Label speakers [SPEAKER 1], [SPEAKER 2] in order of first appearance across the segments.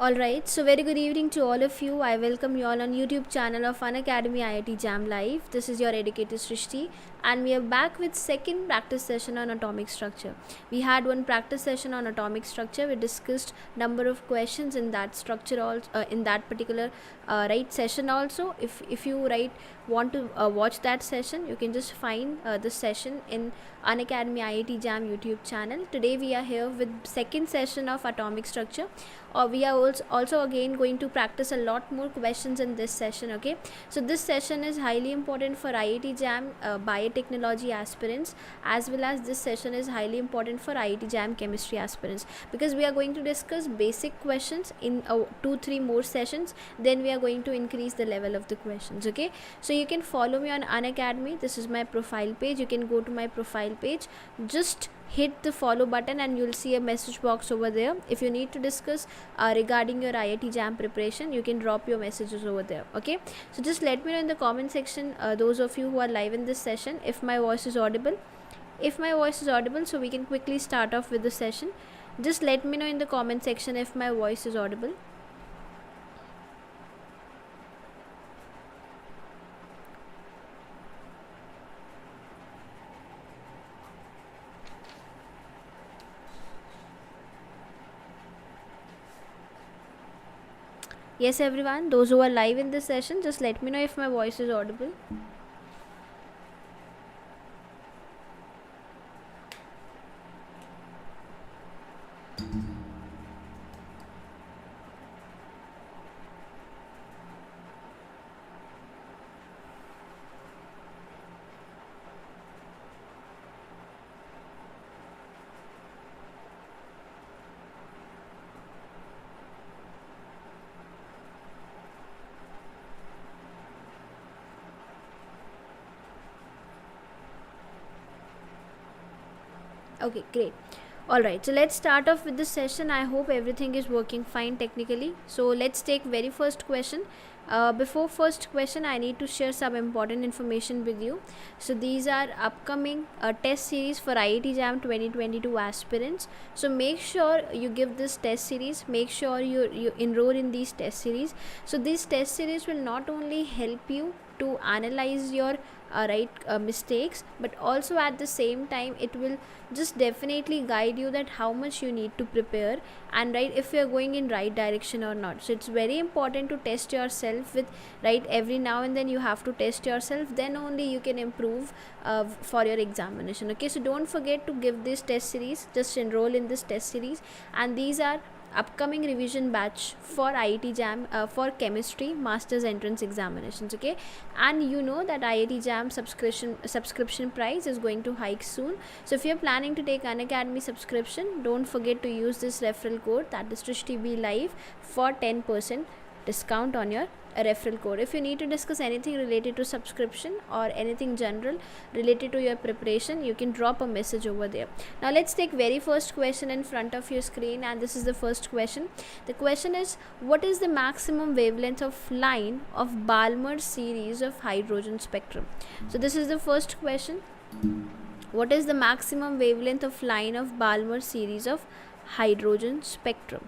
[SPEAKER 1] Alright, so very good evening to all of you. I welcome you all on YouTube channel of Unacademy IIT JAM Live. This is your educator Srishti and we are back with second practice session on atomic structure. We had one practice session on atomic structure. We discussed number of questions in that structure also in that particular session also. If you want to watch that session, you can just find this session in Unacademy IIT JAM YouTube channel. Today we are here with second session of atomic structure. We are also again going to practice a lot more questions in this session. Okay, so this session is highly important for IIT JAM biotechnology aspirants, as well as this session is highly important for IIT JAM chemistry aspirants, because we are going to discuss basic questions in 2-3 more sessions. Then we are going to increase the level of the questions. Okay, so you can follow me on Unacademy. This is my profile page. You can go to my profile page, just hit the follow button and you'll see a message box over there. If you need to discuss regarding your IIT JAM preparation, you can drop your messages over there. Okay, so just let me know in the comment section, those of you who are live in this session, if my voice is audible. If my voice is audible, so we can quickly start off with the session. Just let me know in the comment section if my voice is audible. Yes everyone, those who are live in this session, just let me know if my voice is audible. Okay, great. Alright, so let's start off with the session. I hope everything is working fine technically. So let's take very first question. Before first question, I need to share some important information with you. So these are upcoming test series for IIT JAM 2022 aspirants. So make sure you give this test series. Make sure you enroll in these test series. So these test series will not only help you to analyze your mistakes, but also at the same time it will just definitely guide you that how much you need to prepare and if you are going in right direction or not. So it's very important to test yourself with every now and then you have to test yourself, then only you can improve for your examination. Okay, so don't forget to give this test series, just enroll in this test series, and these are upcoming revision batch for IIT JAM for chemistry masters entrance examinations. Okay, and you know that IIT JAM subscription price is going to hike soon. So if you're planning to take Unacademy subscription, don't forget to use this referral code, that is Srishti B Live, for 10% discount on your referral code. If you need to discuss anything related to subscription or anything general related to your preparation, you can drop a message over there. Now let's take very first question in front of your screen, and this is the first question. The question is, what is the maximum wavelength of line of Balmer series of hydrogen spectrum? So this is the first question. What is the maximum wavelength of line of Balmer series of hydrogen spectrum?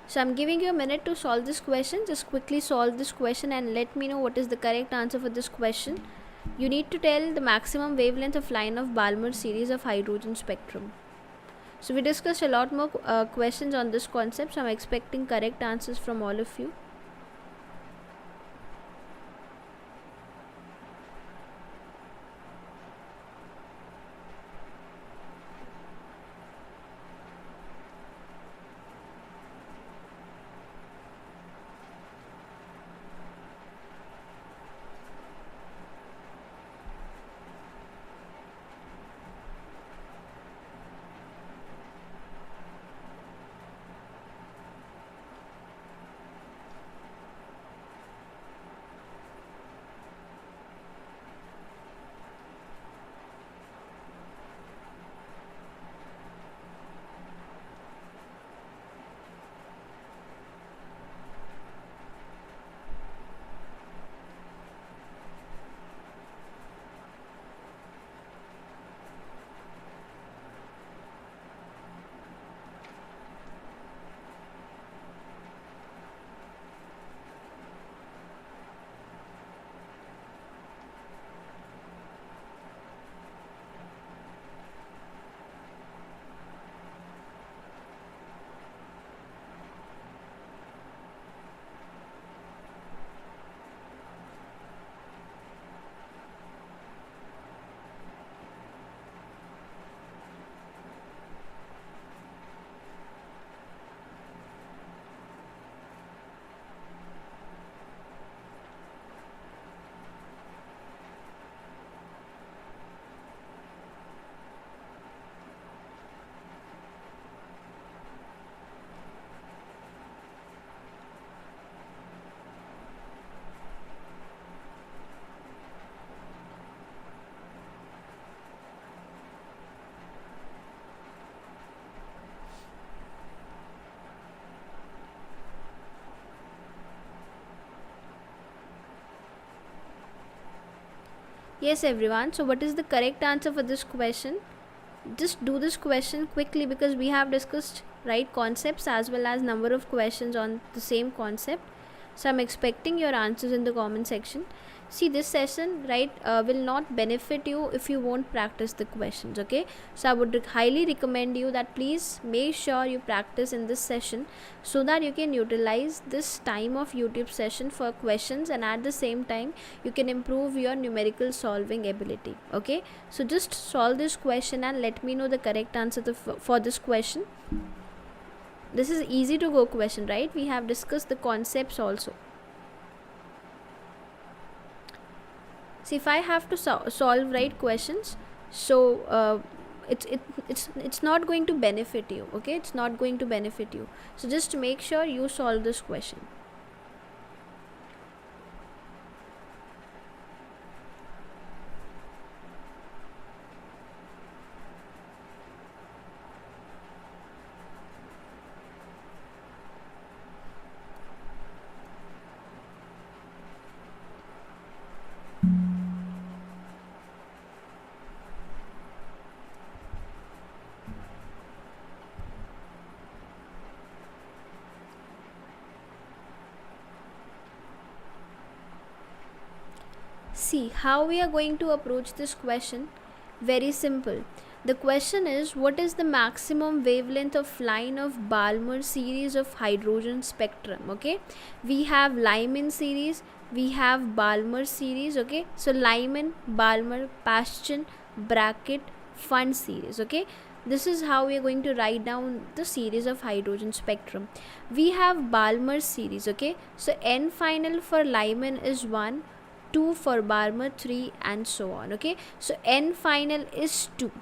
[SPEAKER 1] So I'm giving you a minute to solve this question. Just quickly solve this question and let me know what is the correct answer for this question. You need to tell the maximum wavelength of line of Balmer series of hydrogen spectrum. So we discussed a lot more questions on this concept, so I'm expecting correct answers from all of you. Yes everyone, so what is the correct answer for this question? Just do this question quickly because we have discussed right concepts as well as number of questions on the same concept. So I'm expecting your answers in the comment section. See, this session right will not benefit you if you won't practice the questions. Okay, so I would highly recommend you that please make sure you practice in this session so that you can utilize this time of YouTube session for questions, and at the same time you can improve your numerical solving ability. Okay, so just solve this question and let me know the correct answer for this question. This is easy to go question, right? We have discussed the concepts also. See, if I have to solve right questions, so it's not going to benefit you. Okay, it's not going to benefit you. So just make sure you solve this question. See, how we are going to approach this question? Very simple. The question is, what is the maximum wavelength of line of Balmer series of hydrogen spectrum? Okay, we have Lyman series, we have Balmer series. Okay, so Lyman, Balmer, Paschen, bracket, Fund series. Okay, this is how we are going to write down the series of hydrogen spectrum. We have Balmer series. Okay, so n final for Lyman is 1, 2 for Balmer, 3 and so on. Okay, so n final is 2.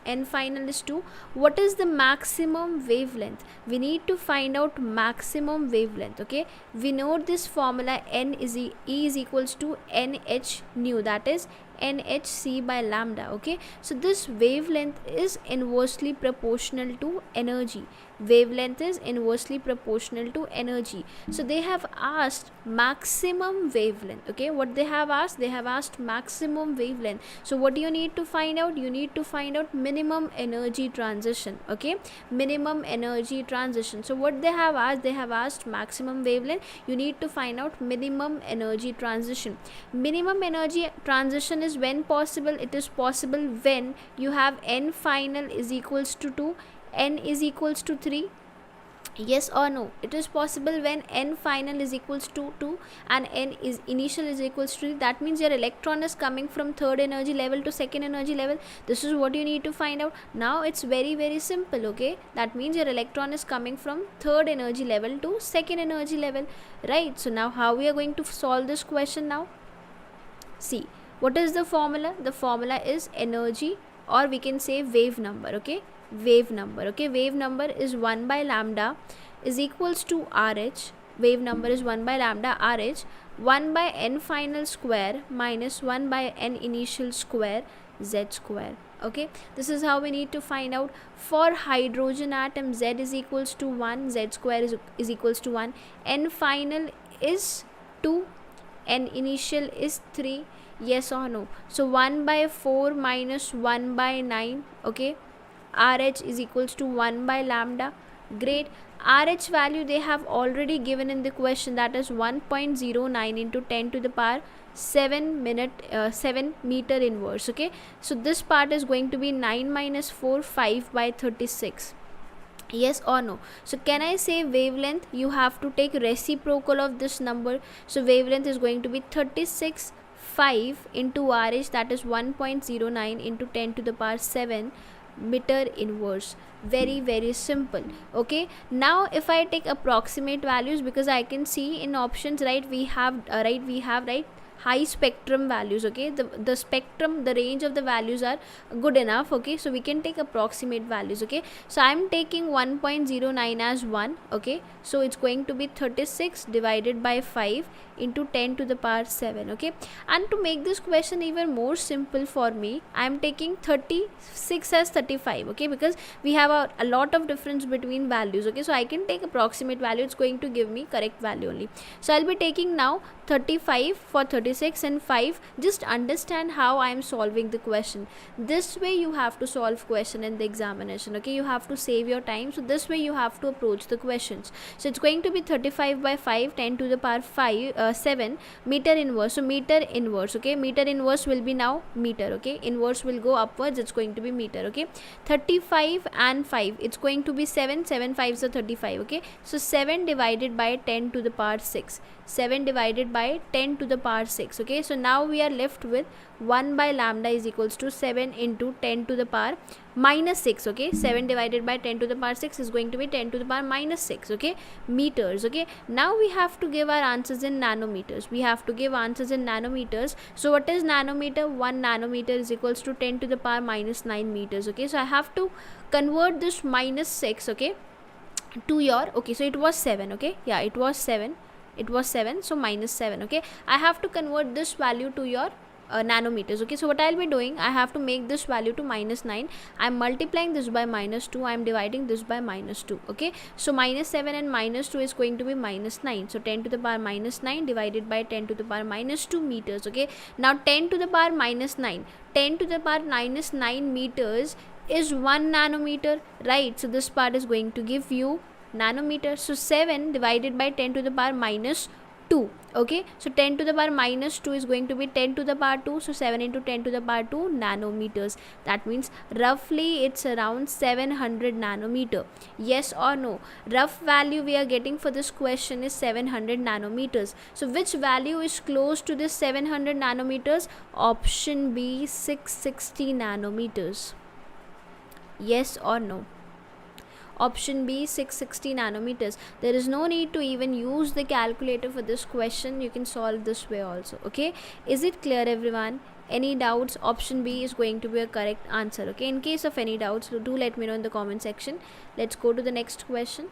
[SPEAKER 1] N final is 2. What is the maximum wavelength? We need to find out maximum wavelength. Okay, we know this formula, n is E is equals to nh nu, that is nhc by lambda. Okay, so this wavelength is inversely proportional to energy. Wavelength is inversely proportional to energy. So they have asked maximum wavelength. Okay, what they have asked? They have asked maximum wavelength. So what do you need to find out? You need to find out minimum energy transition. Okay, minimum energy transition. So what they have asked? They have asked maximum wavelength. You need to find out minimum energy transition. Minimum energy transition is when possible? It is possible when you have n final is equals to 2, n is equals to 3. Yes or no? It is possible when n final is equals to 2 and n is initial is equals to 3. That means your electron is coming from third energy level to second energy level. This is what you need to find out. Now it's very simple. Okay, that means your electron is coming from third energy level to second energy level, right? So now how we are going to solve this question now? See, what is the formula? The formula is energy, or we can say wave number. Okay, wave number. Okay, wave number is 1 by lambda is equals to RH. Wave number is 1 by lambda RH, 1 by n final square minus 1 by n initial square z square. Okay, this is how we need to find out. For hydrogen atom, z is equals to 1, z square is equals to 1, n final is 2, n initial is 3. Yes or no? So 1 by 4 minus 1 by 9. Okay, RH is equals to 1 by lambda. Great. RH value they have already given in the question, that is 1.09 into 10 to the power 7 meter inverse. Okay, so this part is going to be 9 minus 4, 5 by 36. Yes or no? So can I say wavelength? You have to take reciprocal of this number. So wavelength is going to be 36 5 into RH, that is 1.09 into 10 to the power 7 meter inverse. Very simple. Okay, now if I take approximate values, because I can see in options, right, we have high spectrum values. Okay, the spectrum, the range of the values are good enough. Okay, so we can take approximate values. Okay, so I'm taking 1.09 as 1. Okay, so it's going to be 36 divided by 5 into 10 to the power 7. Okay, and to make this question even more simple for me, I'm taking 36 as 35. Okay, because we have a lot of difference between values. Okay, so I can take approximate value, it's going to give me correct value only. So I'll be taking now 35 for 35 36 and 5. Just understand how I am solving the question. This way you have to solve question in the examination, okay? You have to save your time, so this way you have to approach the questions. So it's going to be 35 by 5, 10 to the power 7 meter inverse. So meter inverse, okay? Meter inverse will be now meter, okay? Inverse will go upwards, it's going to be meter, okay? 35 and 5, it's going to be 7 5s are 35, okay? So 7 divided by 10 to the power 6, 7 divided by 10 to the power 6, okay? So now we are left with 1 by lambda is equals to 7 into 10 to the power minus 6, okay? 7 divided by 10 to the power 6 is going to be 10 to the power minus 6, okay? Meters, okay? Now we have to give our answers in nanometers. We have to give answers in nanometers. So what is nanometer? 1 nanometer is equals to 10 to the power minus 9 meters, okay? So I have to convert this minus 6, okay, to your, okay, so it was 7, okay? Yeah, it was 7, so minus 7, okay? I have to convert this value to your nanometers, okay? So what I'll be doing, I have to make this value to minus 9. I'm multiplying this by minus 2, I'm dividing this by minus 2, okay? So minus 7 and minus 2 is going to be minus 9. So 10 to the power minus 9 divided by 10 to the power minus 2 meters, okay? Now 10 to the power minus 9, 10 to the power minus 9 meters is 1 nanometer, right? So this part is going to give you nanometer. So 7 divided by 10 to the power minus 2, okay? So 10 to the power minus 2 is going to be 10 to the power 2, so 7 into 10 to the power 2 nanometers. That means roughly it's around 700 nanometer. Yes or no? Rough value we are getting for this question is 700 nanometers. So which value is close to this 700 nanometers? Option B, 660 nanometers. Yes or no? Option B, 660 nanometers. There is no need to even use the calculator for this question. You can solve this way also, okay? Is it clear, everyone? Any doubts? Option B is going to be a correct answer, okay? In case of any doubts, do let me know in the comment section. Let's go to the next question.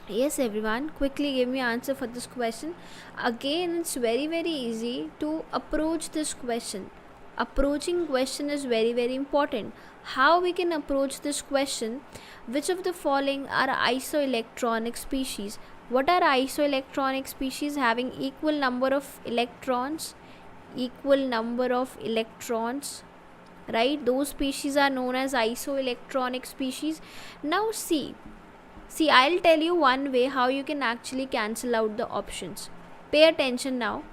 [SPEAKER 1] Yes, everyone, quickly give me answer for this question. Again, it's very easy to approach this question. Approaching question is very important. How we can approach this question? Which of the following are isoelectronic species? What are isoelectronic species? Having equal number of electrons, right? Those species are known as isoelectronic species. Now see, I'll tell you one way how you can actually cancel out the options. Pay attention now.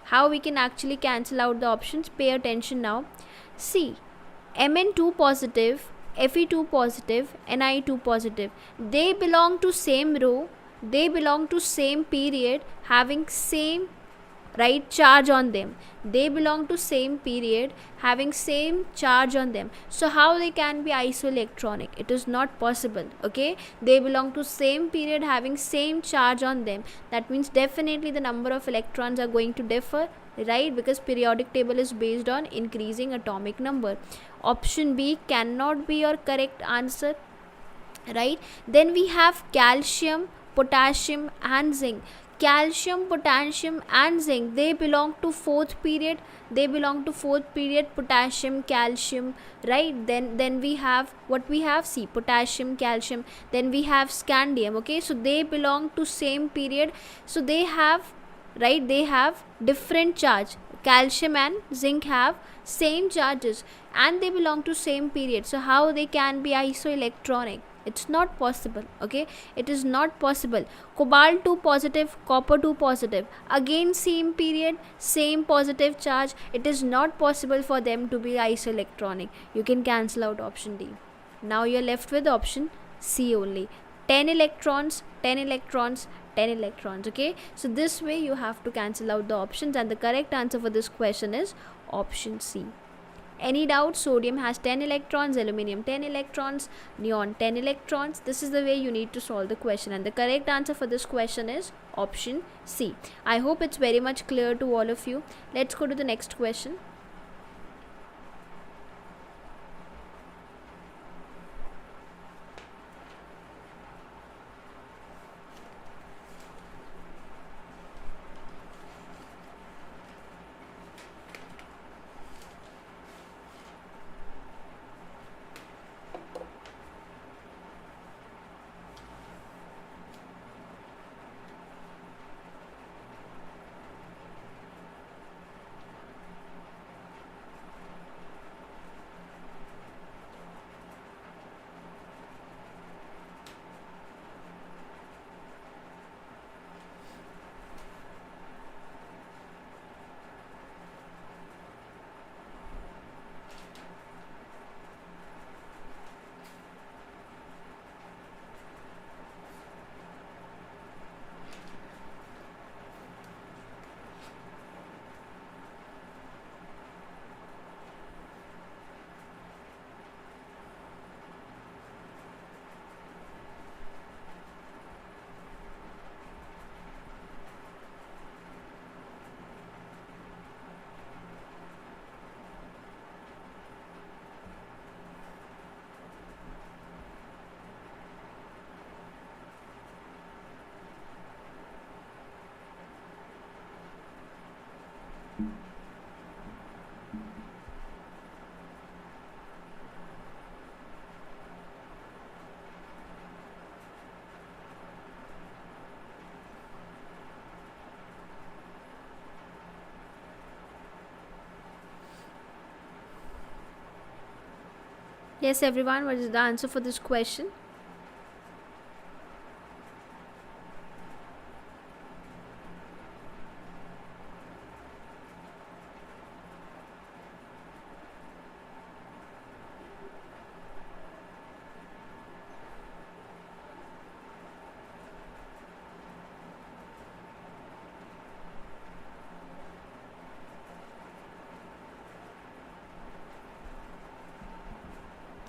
[SPEAKER 1] How we can actually cancel out the options? Pay attention now. See, Mn2 positive, Fe2 positive, Ni2 positive. They belong to same row. They belong to same period, having same, right, charge on them. They belong to same period, having same charge on them. So how they can be isoelectronic? It is not possible, okay? They belong to same period, having same charge on them. That means definitely the number of electrons are going to differ, right? Because periodic table is based on increasing atomic number. Option B cannot be your correct answer, right? Then we have calcium, potassium and zinc. Calcium, potassium and zinc, they belong to fourth period. Potassium, calcium, right? Then we have what we have. See, potassium, calcium. Then we have scandium, okay? So they belong to same period. So they have, right, they have different charge. Calcium and zinc have same charges and they belong to same period. So how they can be isoelectronic? It's not possible. Okay, it is not possible. Cobalt 2 positive, copper 2 positive, again same period, same positive charge. It is not possible for them to be isoelectronic. You can cancel out option D. Now you're left with option C only. 10 electrons, 10 electrons, 10 electrons. Okay, so this way you have to cancel out the options, and the correct answer for this question is option C. Any doubt? Sodium has 10 electrons, aluminum 10 electrons, neon 10 electrons. This is the way you need to solve the question, and the correct answer for this question is option C. I hope it's very much clear to all of you. Let's go to the next question. Yes, everyone, what is the answer for this question?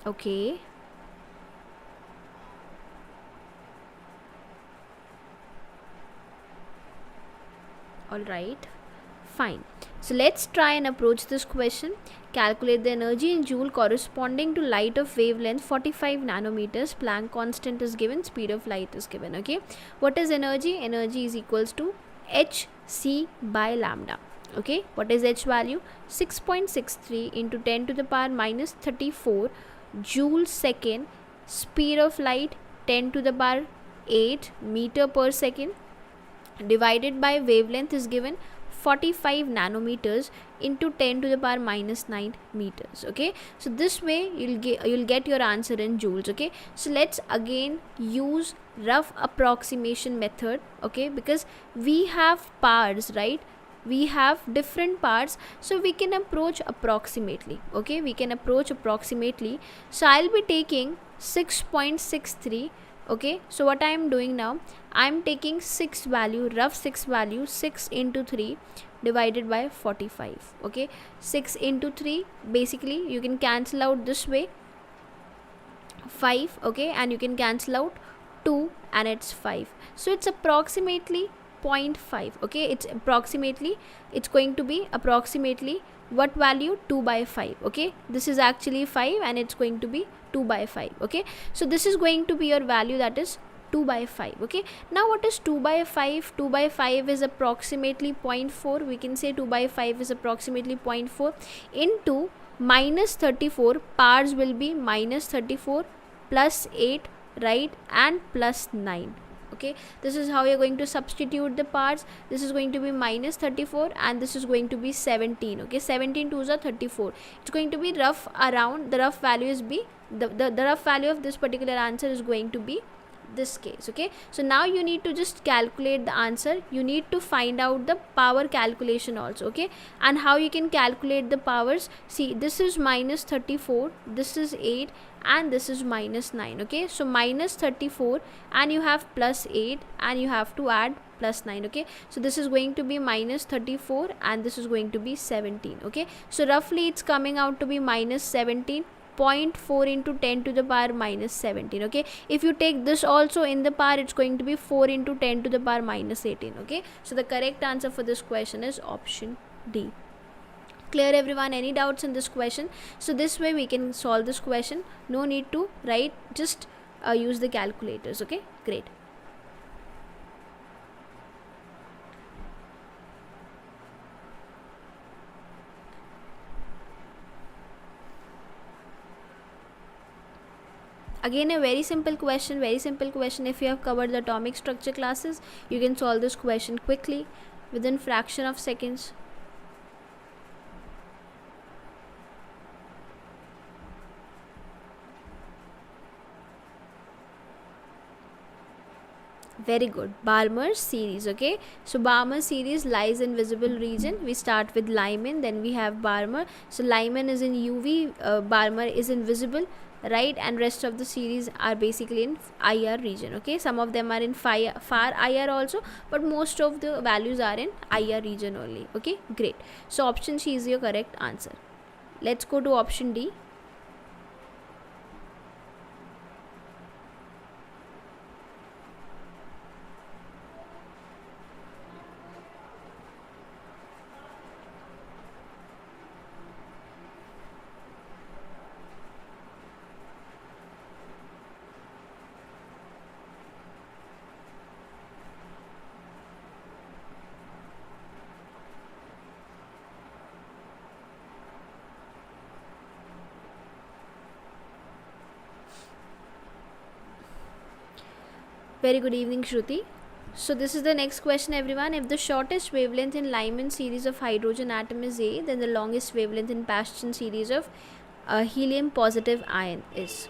[SPEAKER 1] Okay. Alright, fine. So let's try and approach this question. Calculate the energy in joule corresponding to light of wavelength 45 nanometers. Planck constant is given, speed of light is given. Okay, what is energy? Energy is equals to hc by lambda. Okay, what is h value? 6.63 into 10 to the power minus 34 joule second. Speed of light 10 to the power 8 meter per second, divided by wavelength is given 45 nanometers into 10 to the power minus 9 meters. Okay, so this way you'll get your answer in joules. Okay, so let's again use rough approximation method. Okay, because we have parts, right? We have different parts, so we can approach approximately. Okay, we can approach approximately. So I'll be taking 6.63. Okay, so what I am doing now, I am taking 6 value, rough 6 value, 6 into 3 divided by 45. Okay, 6 into 3, basically you can cancel out this way 5. Okay, and you can cancel out 2 and it's 5, so it's approximately 0.5. Okay, it's going to be approximately what value? 2 by 5. Okay, this is actually 5 and it's going to be 2 by 5. Okay, so this is going to be your value, that is 2 by 5. Okay, now what is 2 by 5? 2 by 5 is approximately 0.4. We can say 2 by 5 is approximately 0.4 into minus 34. Parts will be minus 34 plus 8, right, and plus 9. Okay, this is how you're going to substitute the parts. This is going to be minus 34 and this is going to be 17. Okay, 17 2s are 34. It's going to be rough around, the rough value is b, the rough value of this particular answer is going to be this case. Okay, so now you need to just calculate the answer. You need to find out the power calculation also. Okay, and how you can calculate the powers, see, this is minus 34, this is 8 and this is minus 9. Okay, so minus 34 and you have plus 8 and you have to add plus 9. Okay, so this is going to be minus 34 and this is going to be 17. Okay, so roughly it's coming out to be minus 17. 0.4 into 10 to the power minus 17. Okay, if you take this also in the power, it's going to be 4 into 10 to the power minus 18. Okay, so the correct answer for this question is option D. Clear everyone? Any doubts in this question? So this way we can solve this question. No need to write, just use the calculators. Okay, great. Again, a very simple question, if you have covered the atomic structure classes, you can solve this question quickly within fraction of seconds. Very good. Balmer series. Okay, so Balmer series lies in visible region. We start with Lyman, then we have Balmer. So Lyman is in UV, Balmer is in visible, right, and rest of the series are basically in IR region. Okay, some of them are in far IR also, but most of the values are in IR region only. Okay, great. So option C is your correct answer. Let's go to option D. Very good evening, Shruti. So this is the next question, everyone. If the shortest wavelength in Lyman series of hydrogen atom is A, then the longest wavelength in Paschen series of helium positive ion is?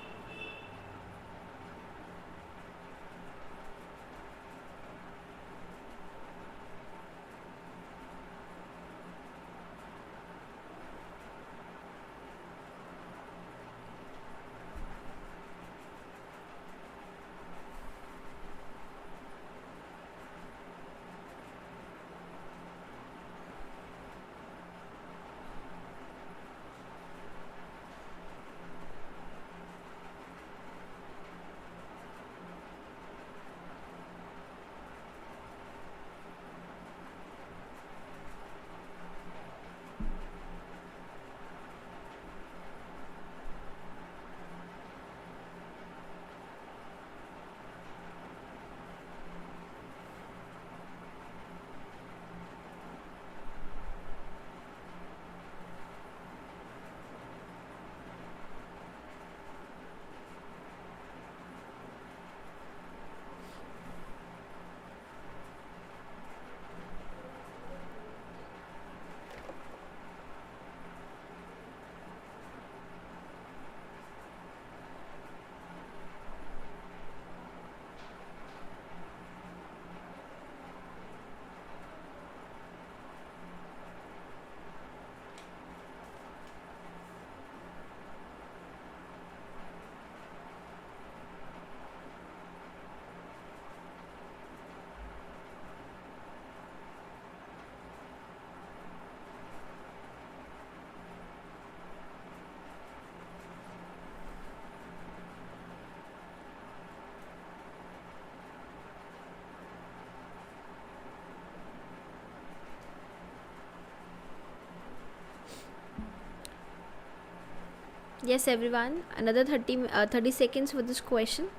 [SPEAKER 1] Yes, everyone, another 30 seconds for this question.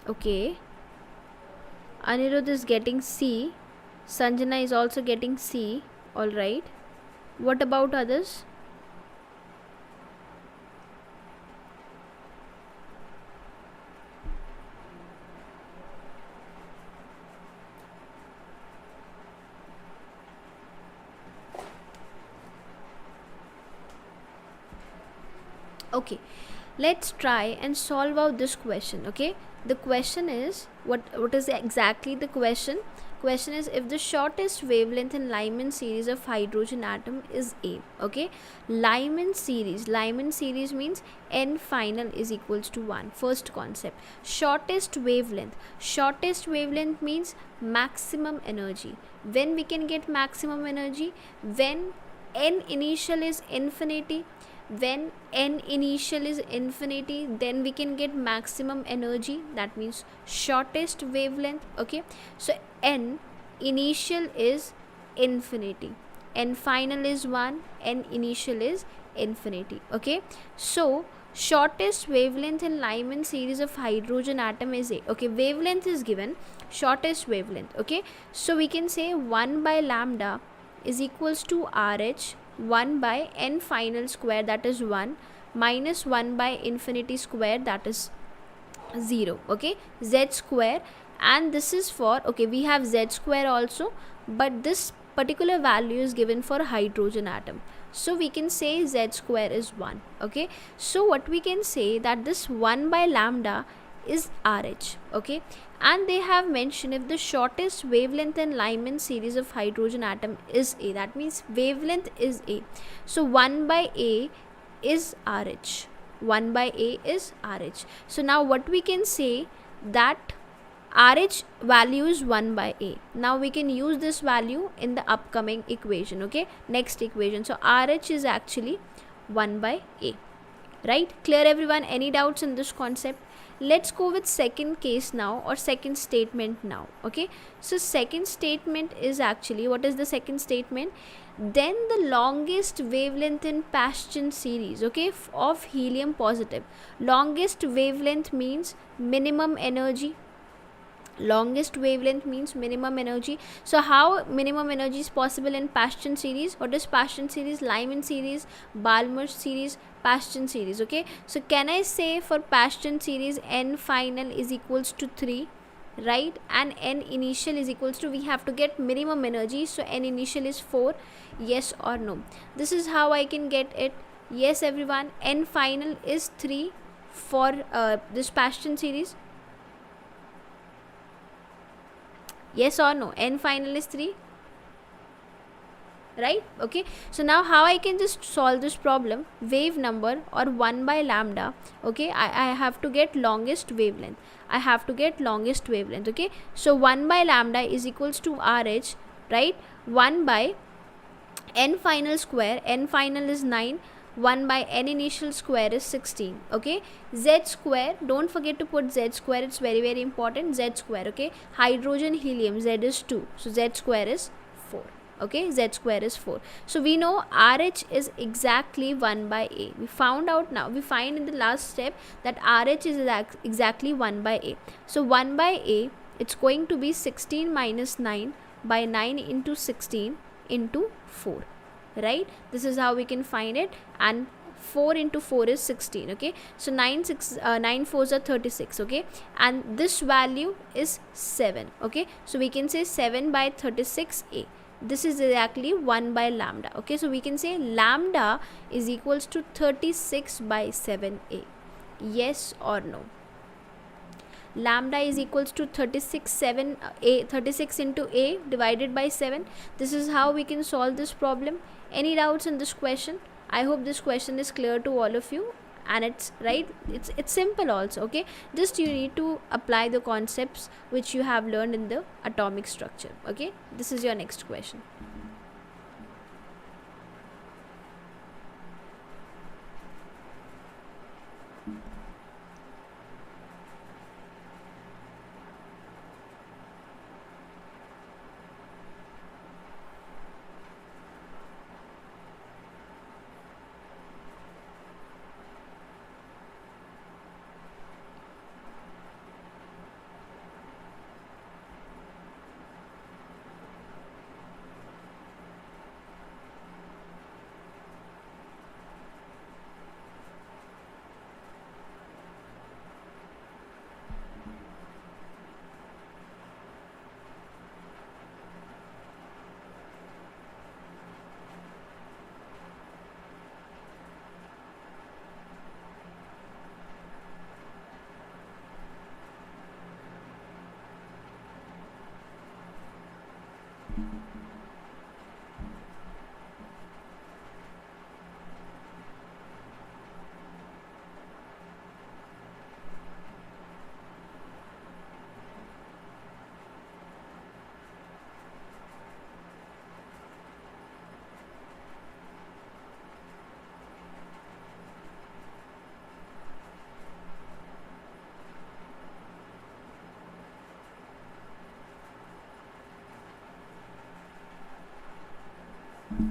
[SPEAKER 1] Okay. Anirudh is getting C. Sanjana is also getting C. Alright. What about others? Okay, let's try and solve out this question. Okay, the question is, what is exactly the question is, if the shortest wavelength in Lyman series of hydrogen atom is A. Okay, Lyman series means n final is equals to 1. First concept. Shortest wavelength means maximum energy. When we can get maximum energy? When n initial is infinity. When n initial is infinity, then we can get maximum energy. That means shortest wavelength. Okay, so n initial is infinity, n final is 1, n initial is infinity. Okay, so shortest wavelength in Lyman series of hydrogen atom is A. Okay, wavelength is given, shortest wavelength. Okay, so we can say 1 by lambda is equals to RH 1 by n final square, that is 1, minus 1 by infinity square, that is 0. Okay, z square, and this is for, okay, we have z square also, but this particular value is given for hydrogen atom, so we can say z square is 1. Okay, so what we can say, that this 1 by lambda is RH. Okay, and they have mentioned if the shortest wavelength in Lyman series of hydrogen atom is A, that means wavelength is A, so 1 by A is RH. 1 by A is RH. So now what we can say, that RH value is 1 by A. Now we can use this value in the upcoming equation. Okay, next equation. So RH is actually 1 by A. Right? Clear everyone? Any doubts in this concept? Let's go with second case now, or second statement now. Okay, so second statement is actually, what is the second statement? Then the longest wavelength in Paschen series, okay, of helium positive. Longest wavelength means minimum energy. Longest wavelength means minimum energy. So how minimum energy is possible in Paschen series? What is Paschen series? Lyman series, Balmer series, Paschen series. Okay, so can I say for Paschen series n final is equals to 3, right, and n initial is equals to, we have to get minimum energy, so n initial is 4. Yes or no? This is how I can get it. Yes everyone, n final is 3 for this Paschen series. Yes or no? N final is 3, right? Okay, so now how I can just solve this problem? Wave number, or 1 by lambda. Okay, I have to get longest wavelength. Okay, so 1 by lambda is equals to RH, right? 1 by n final square, n final is 9, 1 by n initial square is 16. Okay, z square, don't forget to put z square, it's very very important. Z square, okay, hydrogen helium, z is 2, so z square is 4. Okay, z square is 4. So we know RH is exactly 1 by A. We found out now, we find in the last step that RH is exactly 1 by A. So 1 by A, it's going to be 16 minus 9 by 9 into 16 into 4, right? This is how we can find it, and 4 into 4 is 16. Okay, so 9 4s are 36. Okay, and this value is 7. Okay, so we can say 7 by 36A. This is exactly 1 by lambda. Okay, so we can say lambda is equals to 36 by 7A. Yes or no? Lambda is equals to 36 into A divided by 7. This is how we can solve this problem. Any doubts in this question? I hope this question is clear to all of you, and it's right, it's simple also. Okay, just you need to apply the concepts which you have learned in the atomic structure. Okay, this is your next question.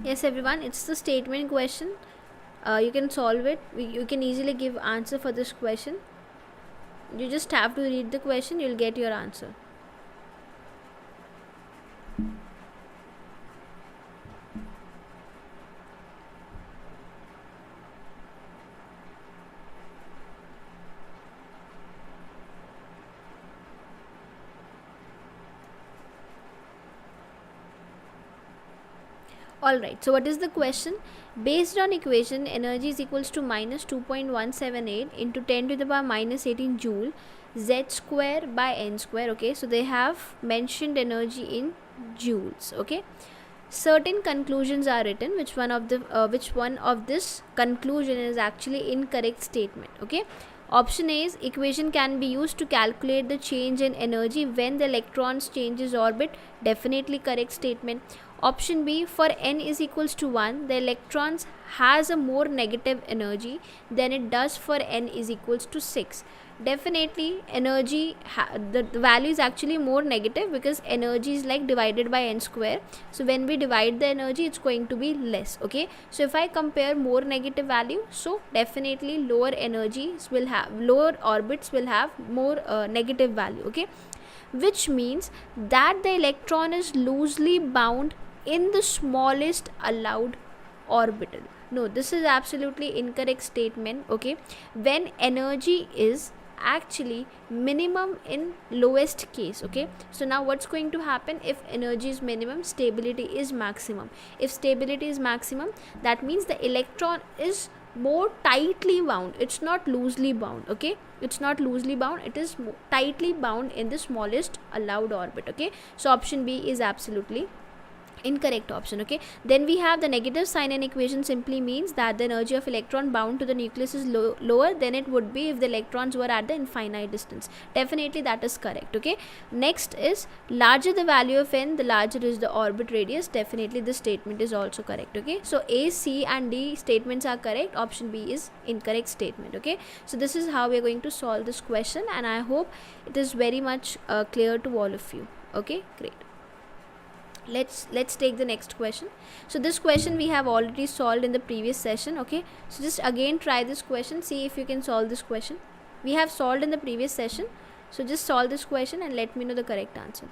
[SPEAKER 1] Yes, everyone, it's the statement question. You can solve it. You can easily give answer for this question. You just have to read the question, you'll get your answer. Alright, so what is the question? Based on equation, energy is equals to minus 2.178 into 10 to the power minus 18 joule z square by n square. Okay, so they have mentioned energy in joules. Okay, certain conclusions are written. Which one of this conclusion is actually incorrect statement? Okay, option A is equation can be used to calculate the change in energy when the electrons changes orbit. Definitely correct statement. Option B, for n is equals to 1, the electrons has a more negative energy than it does for n is equals to 6. Definitely energy, the value is actually more negative because energy is like divided by n square. So when we divide the energy, it's going to be less. Okay, so if I compare more negative value, so definitely lower energies will have, lower orbits will have more negative value. Okay, which means that the electron is loosely bound in the smallest allowed orbital. No, this is absolutely incorrect statement. Okay, when energy is actually minimum in lowest case. Okay, so now what's going to happen? If energy is minimum, stability is maximum. If stability is maximum, that means the electron is more tightly bound. It's not loosely bound. Okay, it's not loosely bound, it is tightly bound in the smallest allowed orbit. Okay, so option B is absolutely incorrect option. Okay, then we have the negative sign in equation simply means that the energy of electron bound to the nucleus is lower than it would be if the electrons were at the infinite distance. Definitely that is correct. Okay, next is larger the value of n, the larger is the orbit radius. Definitely this statement is also correct. Okay, so A, C and D statements are correct. Option B is incorrect statement. Okay, so this is how we are going to solve this question, and I hope it is very much clear to all of you. Okay, great. Let's take the next question. So this question we have already solved in the previous session. Okay, so just again try this question, see if you can solve this question. We have solved in the previous session, so just solve this question and let me know the correct answer.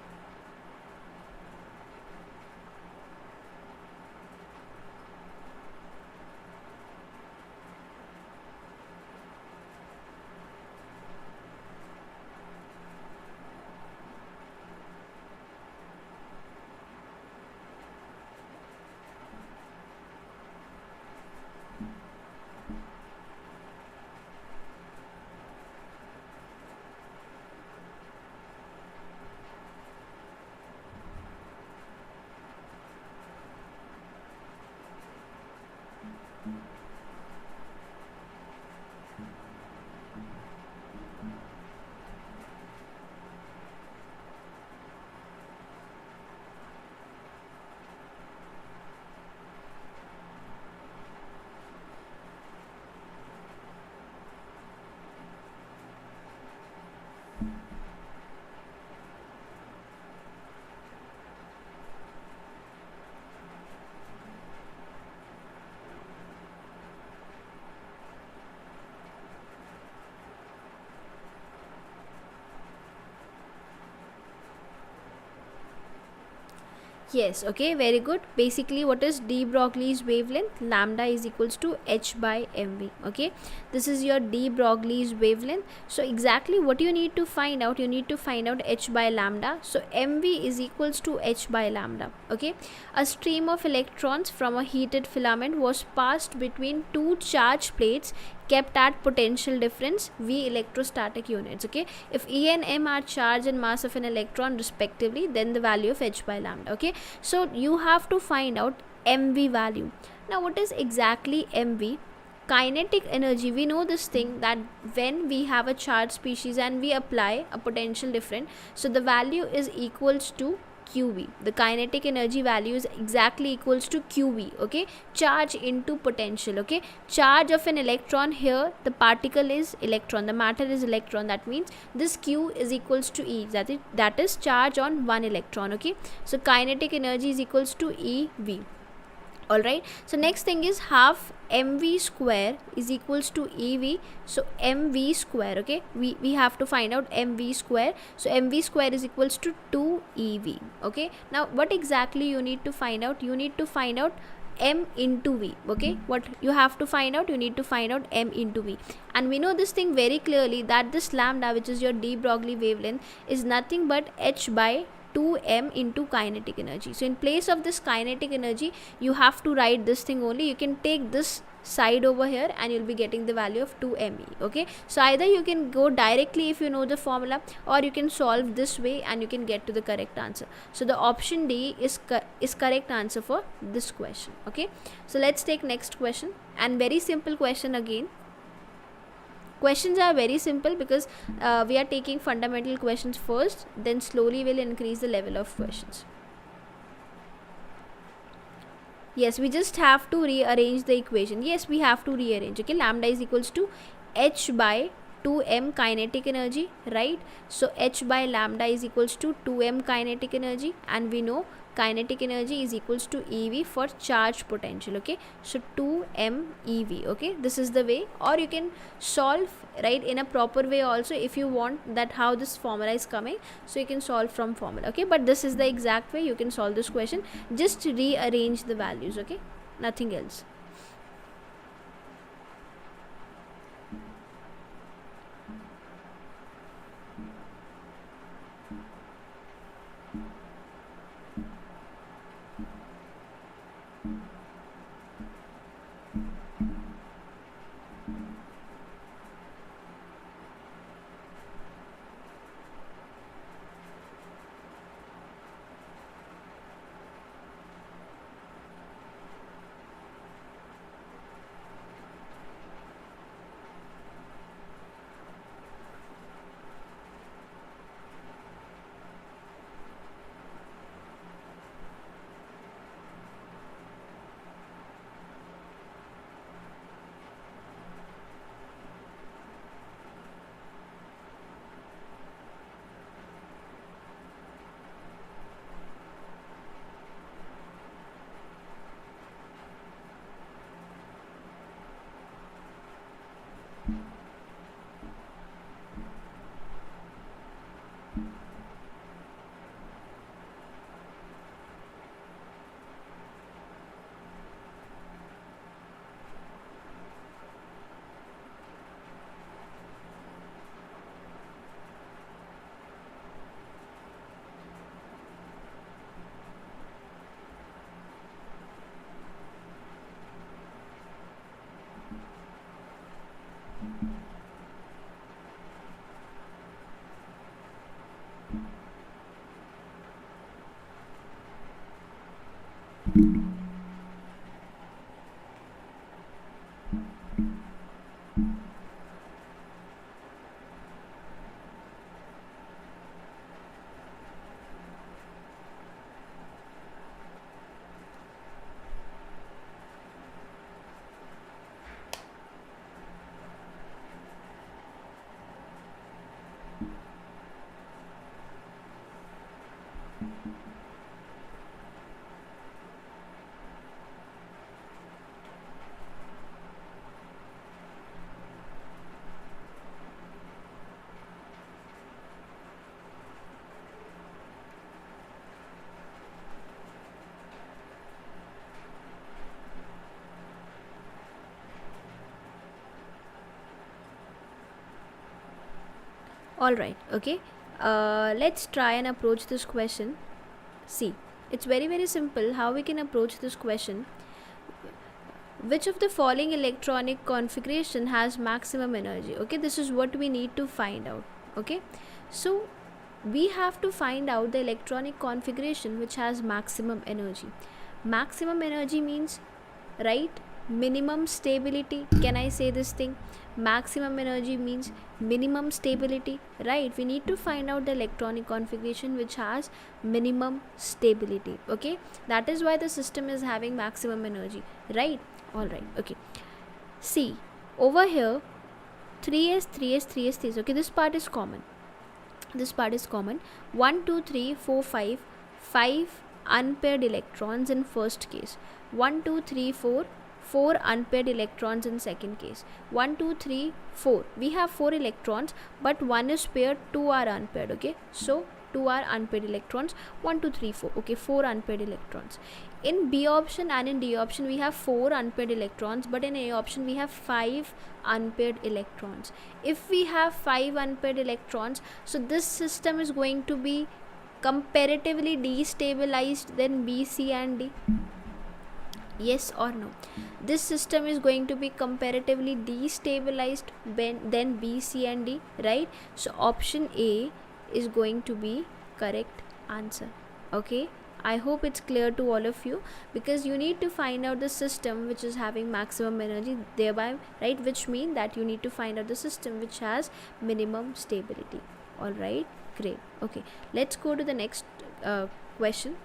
[SPEAKER 1] Yes, okay, very good. Basically, what is de Broglie's wavelength? Lambda is equals to h by mv. Okay, this is your de Broglie's wavelength. So exactly what you need to find out, you need to find out h by lambda. So mv is equals to h by lambda. Okay, a stream of electrons from a heated filament was passed between two charged plates kept at potential difference V electrostatic units. Okay, if E and M are charge and mass of an electron respectively, then the value of h by lambda. Okay, so you have to find out mv value. Now what is exactly mv? Kinetic energy, we know this thing that when we have a charged species and we apply a potential difference, so the value is equals to QV. The kinetic energy value is exactly equals to QV. Okay, charge into potential. Okay, charge of an electron, here the particle is electron, the matter is electron, that means this Q is equals to E, that is charge on one electron. Okay, so kinetic energy is equals to EV. Alright, so next thing is half mv square is equals to ev. So mv square, okay, we have to find out mv square. So mv square is equals to 2 ev. Okay, now what exactly you need to find out? You need to find out m into v. Okay, what you have to find out? You need to find out m into v, and we know this thing very clearly, that this lambda, which is your de Broglie wavelength, is nothing but h by 2m into kinetic energy. So in place of this kinetic energy, you have to write this thing only. You can take this side over here and you'll be getting the value of 2me. Okay, so either you can go directly if you know the formula, or you can solve this way and you can get to the correct answer. So the option D is correct answer for this question. Okay, so let's take next question, and very simple question again. Questions are very simple because we are taking fundamental questions first, then slowly we'll increase the level of questions. Yes, we just have to rearrange the equation. Yes, we have to rearrange. Okay, lambda is equals to h by 2m kinetic energy, right? So h by lambda is equals to 2m kinetic energy, and we know kinetic energy is equals to ev for charge potential. Okay, so 2m ev. Okay, this is the way, or you can solve right in a proper way also if you want that how this formula is coming, so you can solve from formula. Okay, but this is the exact way you can solve this question. Just rearrange the values. Okay, nothing else. Alright, okay, let's try and approach this question. See, it's very simple how we can approach this question. Which of the following electronic configuration has maximum energy? Okay, this is what we need to find out. Okay, so we have to find out the electronic configuration which has maximum energy. Maximum energy means, right, minimum stability. Can I say this thing? Maximum energy means minimum stability, right? We need to find out the electronic configuration which has minimum stability. Okay, that is why the system is having maximum energy, right? All right, okay, see over here 3s 3s 3s 3s. Okay, this part is common, 1 2 3 4 5 unpaired electrons in first case, 1 2 3 4, 4 unpaired electrons in second case. 1 2 3 4, we have 4 electrons, but 1 is paired, 2 are unpaired. Okay, so 2 are unpaired electrons. 1 2 3 4, okay, 4 unpaired electrons. In B option and in D option we have 4 unpaired electrons, but in A option we have 5 unpaired electrons. If we have 5 unpaired electrons, so this system is going to be comparatively destabilized than B, C and D. Yes or no? This system is going to be comparatively destabilized than B, C and D, right? So option A is going to be correct answer. Okay, I hope it's clear to all of you, because you need to find out the system which is having maximum energy, thereby, right, which mean that you need to find out the system which has minimum stability. All right, great. Okay, let's go to the next question.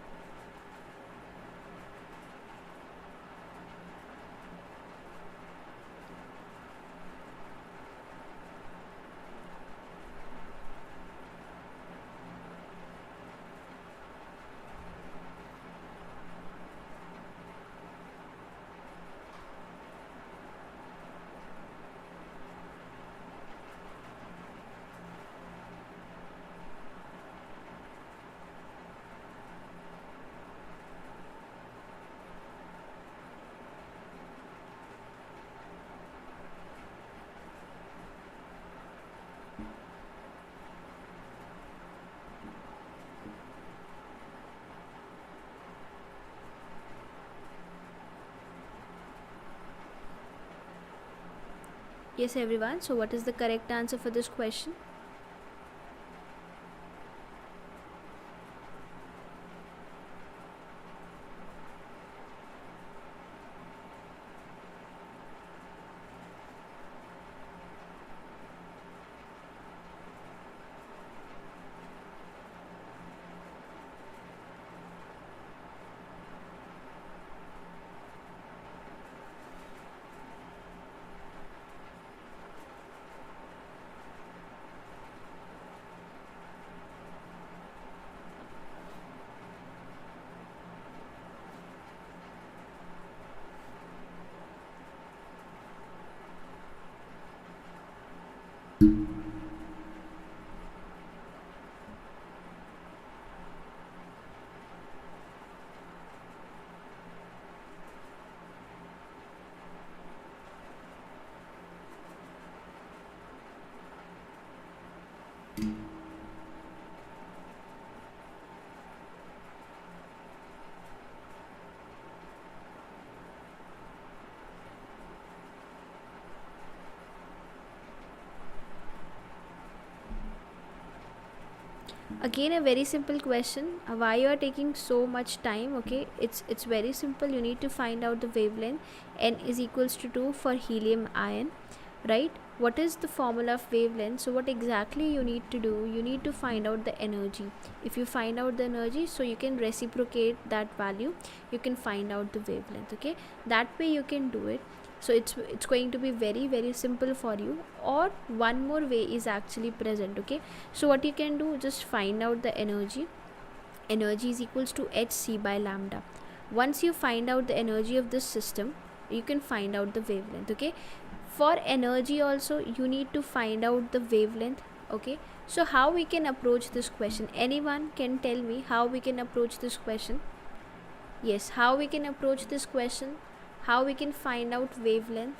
[SPEAKER 1] Yes everyone, so what is the correct answer for this question? Again a very simple question, why you are taking so much time? Okay, it's very simple. You need to find out the wavelength. N is equals to 2 for helium ion, right? What is the formula of wavelength? So what exactly you need to do, you need to find out the energy. If you find out the energy, so you can reciprocate that value, you can find out the wavelength. Okay, that way you can do it. So it's going to be very simple for you. Or one more way is actually present. Okay, so what you can do, just find out the energy. Energy is equals to hc by lambda. Once you find out the energy of this system, you can find out the wavelength. Okay, for energy also you need to find out the wavelength. Okay, so how we can approach this question? Anyone can tell me how we can approach this question? Yes, how we can approach this question? How we can find out wavelength?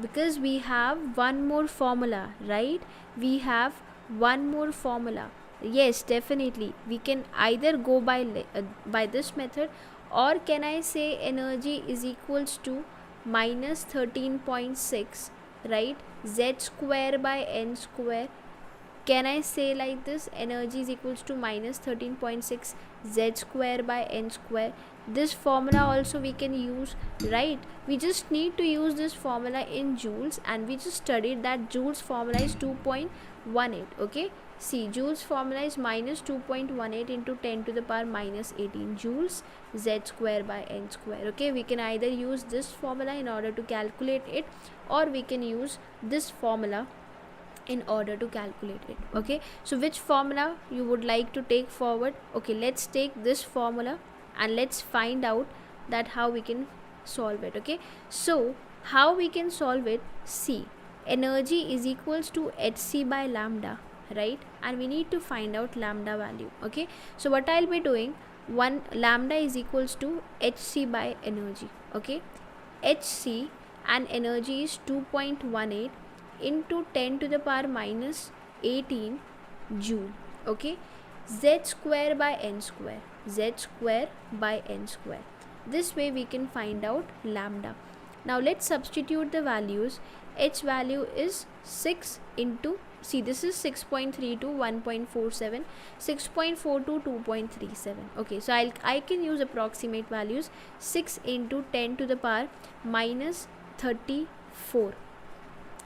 [SPEAKER 1] Because we have one more formula, right? We have one more formula. Yes, definitely we can either go by this method, or can I say energy is equals to minus 13.6, right? Z square by n square. Can I say like this, energy is equals to minus 13.6 z square by n square. This formula also we can use, right? We just need to use this formula in joules, and we just studied that joules formula is 2.18. okay, see, joules formula is minus 2.18 into 10 to the power minus 18 joules z square by n square. Okay, we can either use this formula in order to calculate it, or we can use this formula in order to calculate it. Okay, so which formula you would like to take forward? Okay, let's take this formula and let's find out that how we can solve it. Okay, so how we can solve it? See, energy is equals to hc by lambda, right? And we need to find out lambda value. Okay, so what I'll be doing, one lambda is equals to hc by energy. Okay, hc and energy is 2.18 into 10 to the power minus 18 joule. Okay, z square by n square, z square by n square. This way we can find out lambda. Now let's substitute the values. H value is 6 into, see, this is 6.32, 1.47, 6.42, 2.37. Okay, so I can use approximate values. 6 into 10 to the power minus 34.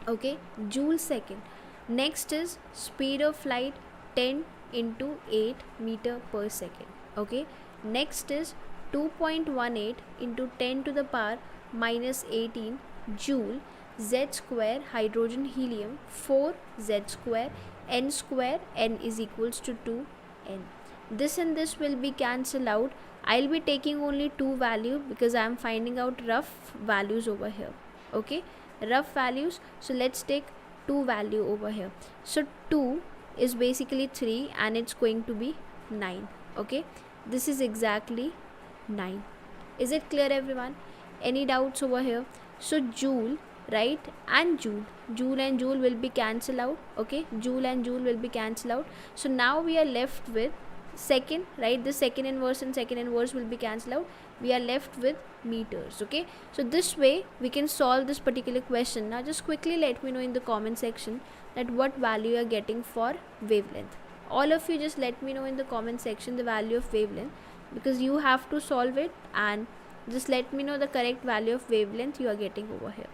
[SPEAKER 1] Okay, joule second. Next is speed of light, 10 into 8 meter per second. Okay, next is 2.18 into 10 to the power minus 18 joule. Z square, hydrogen helium, 4 Z square, n is equals to 2n. This and this will be cancelled out. I'll be taking only two values because I am finding out rough values over here. Okay, rough values. So let's take two value over here. So 2 is basically 3 and it's going to be 9. Okay, this is exactly 9. Is it clear, everyone? Any doubts over here? So joule, right, and joule and joule will be cancelled out. Okay, joule and joule will be cancelled out. So now we are left with second, right? The second inverse and second inverse will be cancelled out. We are left with meters. Okay, so this way we can solve this particular question. Now just quickly let me know in the comment section that what value you are getting for wavelength. All of you just let me know in the comment section the value of wavelength, because you have to solve it, and just let me know the correct value of wavelength you are getting over here.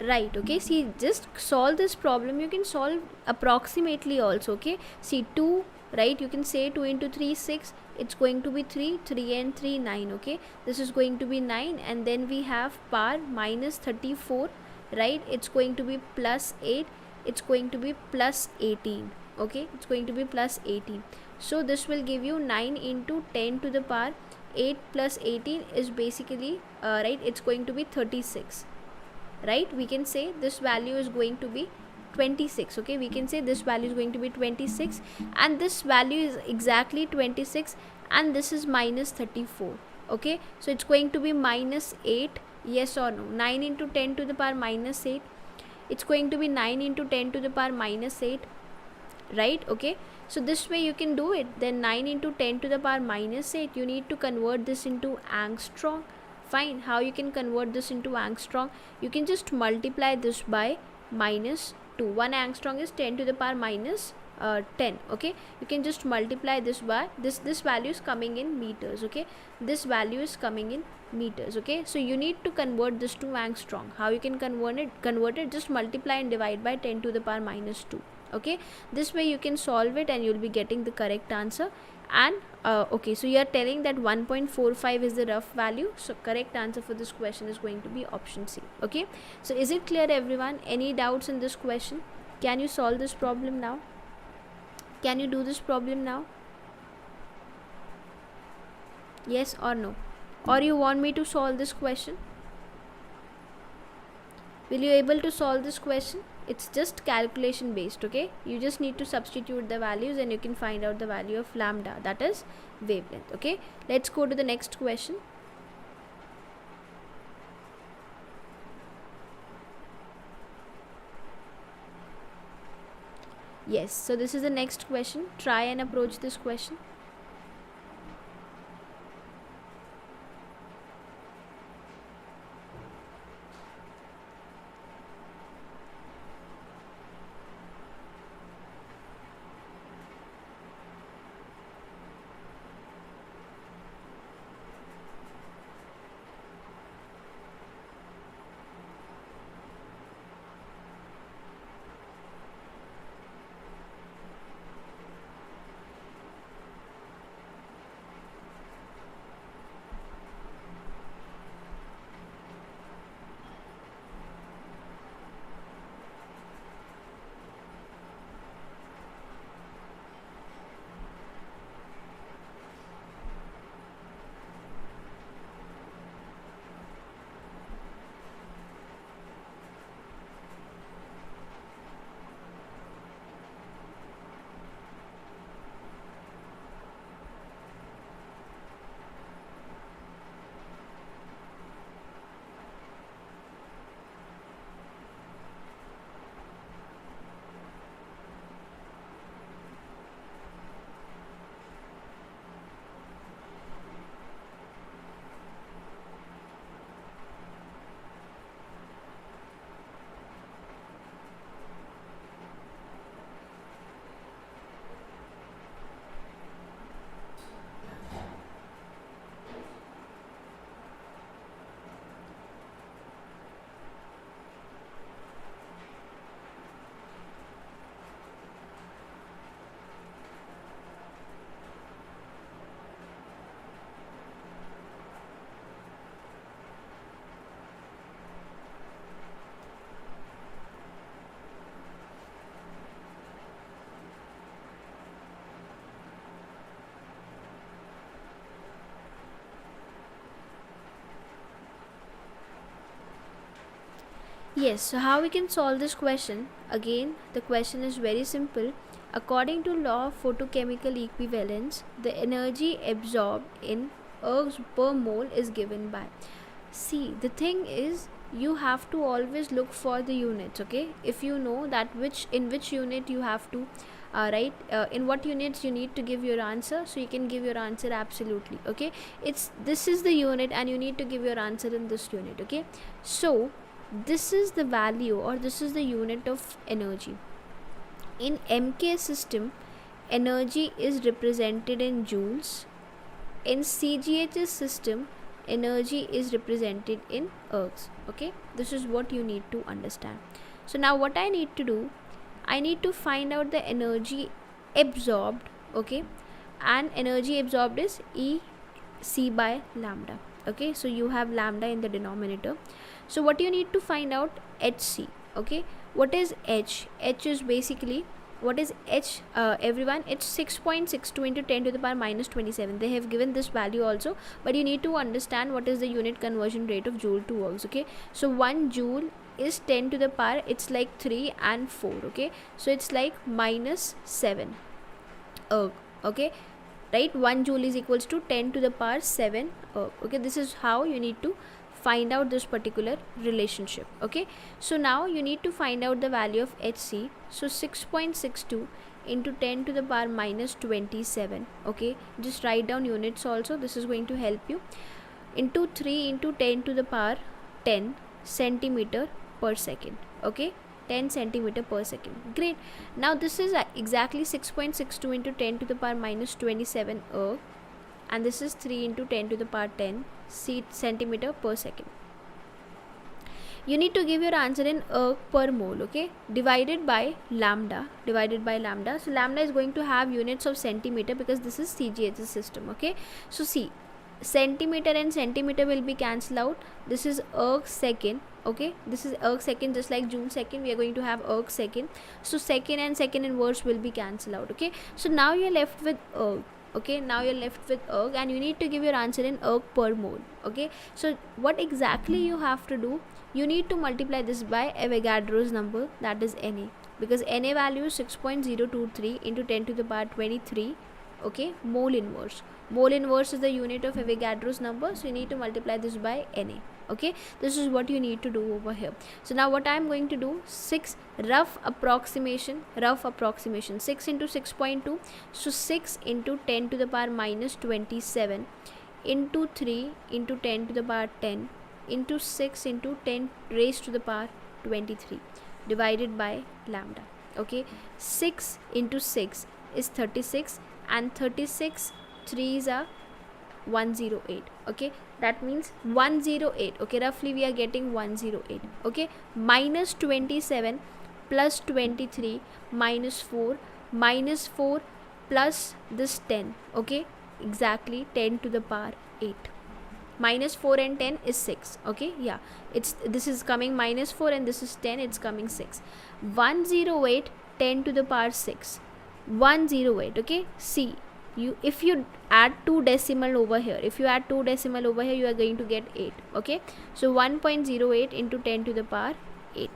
[SPEAKER 1] Right, okay, see, just solve this problem. You can solve approximately also. Okay, see, 2, right, you can say 2 into 3 6, it's going to be 3 and 3 9. Okay, this is going to be 9, and then we have power minus 34, right, it's going to be plus 8, it's going to be plus 18. Okay, it's going to be plus 18. So this will give you 9 into 10 to the power 8 plus 18 is basically right, it's going to be 36. Right, we can say this value is going to be 26. Okay, we can say this value is going to be 26, and this value is exactly 26, and this is minus 34. Okay, so it's going to be minus 8. Yes or no? 9 into 10 to the power minus 8, it's going to be 9 into 10 to the power minus 8, right? Okay, so this way you can do it. Then 9 into 10 to the power minus 8, you need to convert this into angstrom. Fine, how you can convert this into angstrom? You can just multiply this by minus 2. 1 angstrom is 10 to the power minus 10. Okay, you can just multiply this by this value is coming in meters. Okay, this value is coming in meters. Okay, so you need to convert this to angstrom. How you can convert it, just multiply and divide by 10 to the power minus 2. Okay, this way you can solve it and you'll be getting the correct answer. And okay, so you are telling that 1.45 is the rough value, so correct answer for this question is going to be option C. Okay, so is it clear, everyone? Any doubts in this question? Can you solve this problem now? Can you do this problem now? Yes or no? Or you want me to solve this question? Will you able to solve this question? It's just calculation based. Okay, you just need to substitute the values and you can find out the value of lambda, that is wavelength. Okay, let's go to the next question. Yes, so this is the next question. Try and approach this question. Yes, so how we can solve this question? Again, the question is very simple. According to law of photochemical equivalence, the energy absorbed in ergs per mole is given by. See, the thing is, you have to always look for the units, okay? If you know that in which unit you have to in what units you need to give your answer, so you can give your answer absolutely, okay? This is the unit and you need to give your answer in this unit, okay? So this is the value, or this is the unit of energy. In MK system, energy is represented in joules. In CGHS system, energy is represented in ergs, okay? This is what you need to understand. So now what I need to do, I need to find out the energy absorbed, okay? And energy absorbed is EC by lambda, okay? So you have lambda in the denominator. So what you need to find out, HC, okay? What is H? H is basically, what is H, everyone? It's 6.62 into 10 to the power minus 27. They have given this value also, but you need to understand what is the unit conversion rate of joule to ergs, okay? So 1 joule is 10 to the power, it's like 3 and 4, okay? So it's like minus 7 erg, okay? Right, 1 joule is equals to 10 to the power 7 erg, okay? This is how you need to find out this particular relationship, okay? So now you need to find out the value of HC. So 6.62 into 10 to the power minus 27, okay? Just write down units also, this is going to help you. Into 3 into 10 to the power 10 centimeter per second, okay? 10 centimeter per second. Great. Now this is exactly 6.62 into 10 to the power minus 27 erg, and this is 3 into 10 to the power 10 centimeter per second. You need to give your answer in erg per mole, okay? Divided by lambda. So lambda is going to have units of centimeter because this is CGHS system, okay? So see, centimeter and centimeter will be cancelled out. This is erg second, okay? This is erg second, just like joule second, we are going to have erg second. So second and second inverse will be cancelled out, okay? So now you are left with erg, okay? Now you're left with erg, and you need to give your answer in erg per mole, okay? So what exactly you have to do, you need to multiply this by Avogadro's number, that is Na, because Na value is 6.023 into 10 to the power 23, okay? Mole inverse is the unit of Avogadro's number, so you need to multiply this by Na, okay? This is what you need to do over here. So now what I am going to do, 6 rough approximation 6 into 6.2, so 6 into 10 to the power minus 27 into 3 into 10 to the power 10 into 6 into 10 raised to the power 23 divided by lambda, okay? 6 into 6 is 36, and 36 3s are 108, okay? That means 108, okay? Roughly we are getting 108, okay? Minus 27 plus 23 minus 4 plus this 10, okay? Exactly 10 to the power 8. Minus 4 and 10 is 6, okay? Yeah, this is coming minus 4 and this is 10, it's coming 6. 108 10 to the power 6, 108, okay? See, if you add 2 decimal over here, you are going to get 8, okay? So 1.08 into 10 to the power 8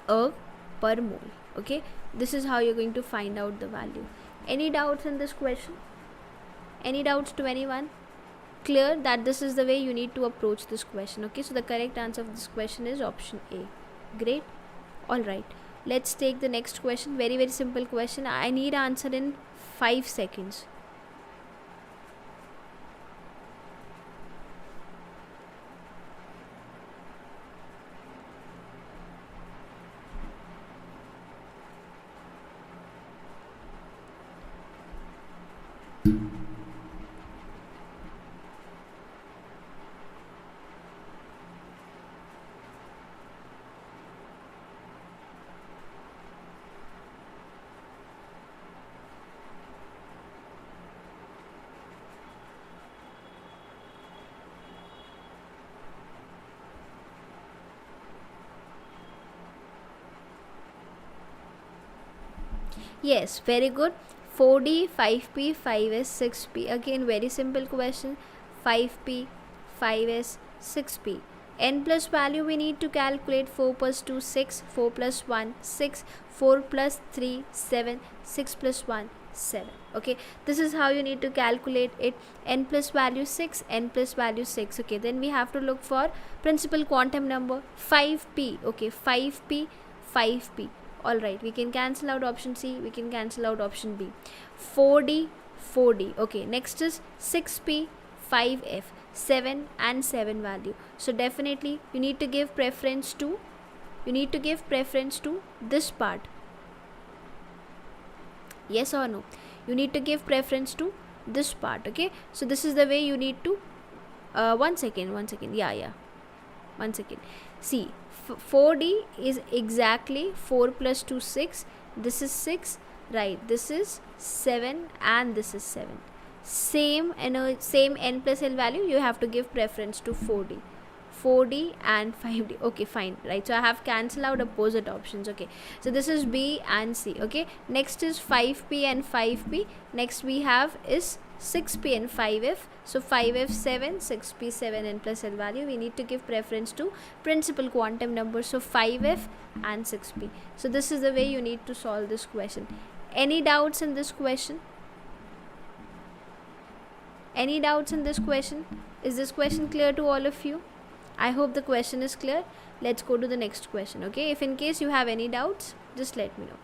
[SPEAKER 1] erg per mole, okay? This is how you're going to find out the value. Any doubts in this question? Any doubts to anyone? Clear that this is the way you need to approach this question, okay? So the correct answer of this question is option A. Great. All right, let's take the next question. Very, very simple question. I need answer in 5 seconds. Yes, very good. 4D, 5P, 5S, 6P. Again, very simple question. 5P, 5S, 6P. n plus value we need to calculate. 4 plus 2 6, 4 plus 1 6, 4 plus 3 7, 6 plus 1 7. Okay, this is how you need to calculate it. N plus value 6, n plus value 6. Okay, then we have to look for principal quantum number 5p. Okay, 5p, 5p. All right, we can cancel out option C, we can cancel out option B. 4d, 4d. Okay, next is 6p, 5f, 7 and 7 value. So definitely you need to give preference to this part. Yes or no? You need to give preference to this part. Okay, so this is the way you need to one second. Yeah, 1 second. See, 4d is exactly 4 plus 2 6. This is 6, right? This is 7 and this is 7. Same n plus l value, you have to give preference to 4d and 5d. Okay, fine, right? So I have cancelled out opposite options. Okay, so this is B and C. Okay, next is 5p and 5p. Next we have is 6p and 5f. So 5f 7, 6p 7, n plus l value. We need to give preference to principal quantum numbers. So 5f and 6p. So this is the way you need to solve this question. Any doubts in this question? Any doubts in this question? Is this question clear to all of you? I hope the question is clear. Let's go to the next question. Okay, if in case you have any doubts, just let me know.